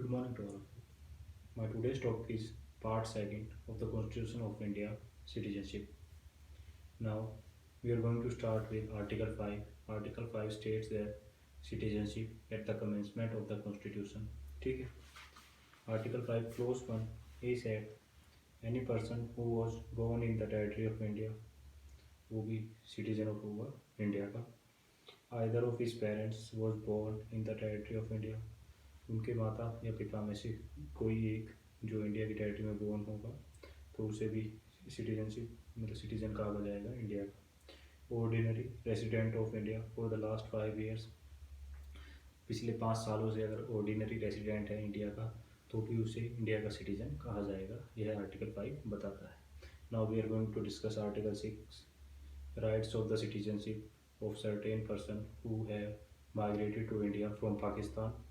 Good morning to all of you. My today's topic is part second of the Constitution of India, citizenship. Now we are going to start with Article 5. Article 5 states that citizenship at the commencement of the Constitution. ठीक है. Article 5 Clause 1 is that any person who was born in the territory of India, वो भी citizen of होगा India का. Either of his parents was born in the territory of India. उनके माता या पिता में से कोई एक जो इंडिया की टेरिटरी में बोर्न होगा तो उसे भी सिटीजनशिप मतलब सिटीजन कहा जाएगा इंडिया का. Ordinary resident of India for the last 5 years, पिछले 5 सालों से अगर ऑर्डिनरी रेसिडेंट है इंडिया का तो भी उसे इंडिया का सिटीजन कहा जाएगा. यह आर्टिकल 5 बताता है. Now we are going to discuss article 6 rights of the citizenship of certain person who have migrated to India from Pakistan.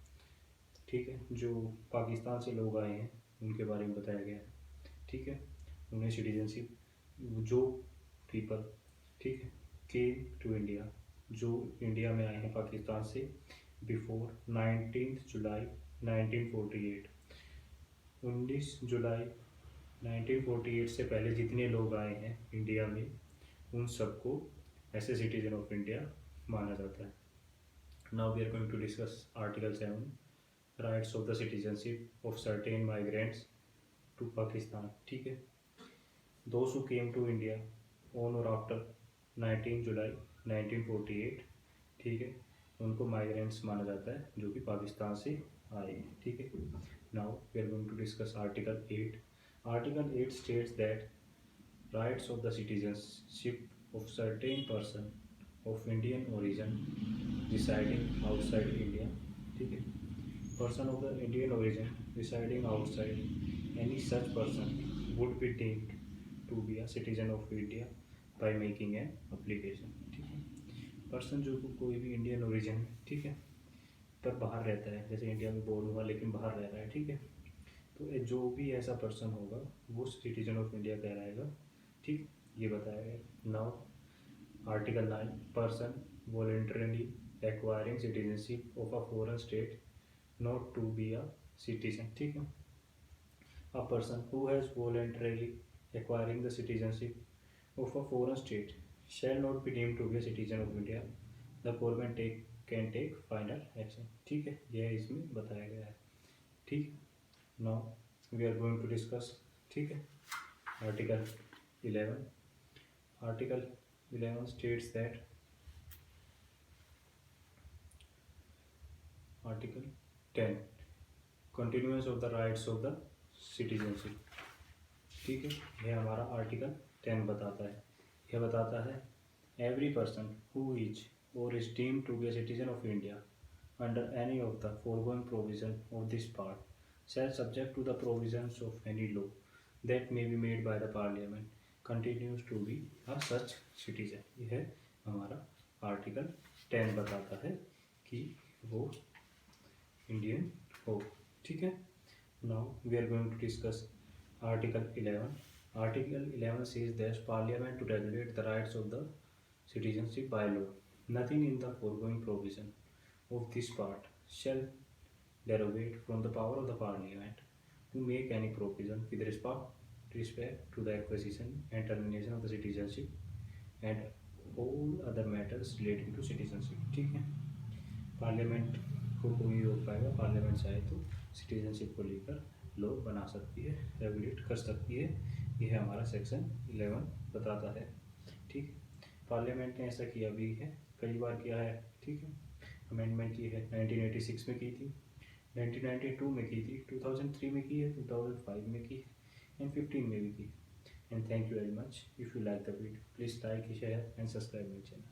ठीक है, जो पाकिस्तान से लोग आए हैं उनके बारे में बताया गया है. ठीक है, उन्हें सिटीजनशिप जो पीपल ठीक है केम टू इंडिया, जो इंडिया में आए हैं पाकिस्तान से बिफोर 19 जुलाई 1948. 19 जुलाई 1948 से पहले जितने लोग आए हैं इंडिया में उन सबको ऐसे सिटीजन ऑफ इंडिया माना जाता है. Now we are going to discuss article 7 rights of the citizenship of certain migrants to Pakistan. ठीक है, those who came to India on or after 19 July 1948. ठीक है, उनको माइग्रेंट्स माना जाता है जो कि पाकिस्तान से आए हैं. ठीक है, now we are going to discuss article 8. Article 8 states that rights of the citizenship of certain person of Indian origin residing outside India. ठीक है, person of the Indian origin residing outside any such person would be deemed to be a citizen of India by making an application. ठीक है, person जो कोई भी Indian origin है ठीक है पर बाहर रहता है, जैसे इंडिया में बोर्न हुआ लेकिन बाहर रह रहा है. ठीक है, तो जो भी ऐसा पर्सन होगा वो सिटीजन ऑफ इंडिया कहलाएगा. ठीक, ये बताया गया. Now article 9 person voluntarily acquiring citizenship of a foreign state not to be a citizen. ठीक है, a person who has voluntarily acquiring the citizenship of a foreign state shall not be deemed to be a citizen of India. The government can take final action. ठीक है, यह इसमें बताया गया है. ठीक, now we are going to discuss. ठीक है, article 11. article 11 states that article 10 continuance of the rights of the citizenship. ठीक है, यह हमारा आर्टिकल 10 बताता है. यह बताता है every person who is or is deemed to be a citizen of India under any of the foregoing provision of this part shall subject to the provisions of any law that may be made by the parliament continues to be a such citizen. यह हमारा article 10 बताता है कि वो Indian हो. ठीक है, now we are going to discuss article 11. Article 11 says that parliament to regulate the rights of the citizenship by law. Nothing in the foregoing provision of this part shall derogate from the power of the parliament to make any provision with respect to the acquisition and termination of the citizenship and all other matters relating to citizenship. ठीक है, parliament को कोई रोक पाएगा. Parliament चाहे तो citizenship को लेकर लॉ बना सकती है, रेगुलेट कर सकती है. यह हमारा सेक्शन 11 बताता है. ठीक, पार्लियामेंट ने ऐसा किया भी है, कई बार किया है. ठीक है, अमेंडमेंट की है 1986 में की थी, 1992 में की थी, 2003 में की है, 2005 में की है एंड 15 में भी की. And thank you very much. If you like the video please like share and subscribe my channel.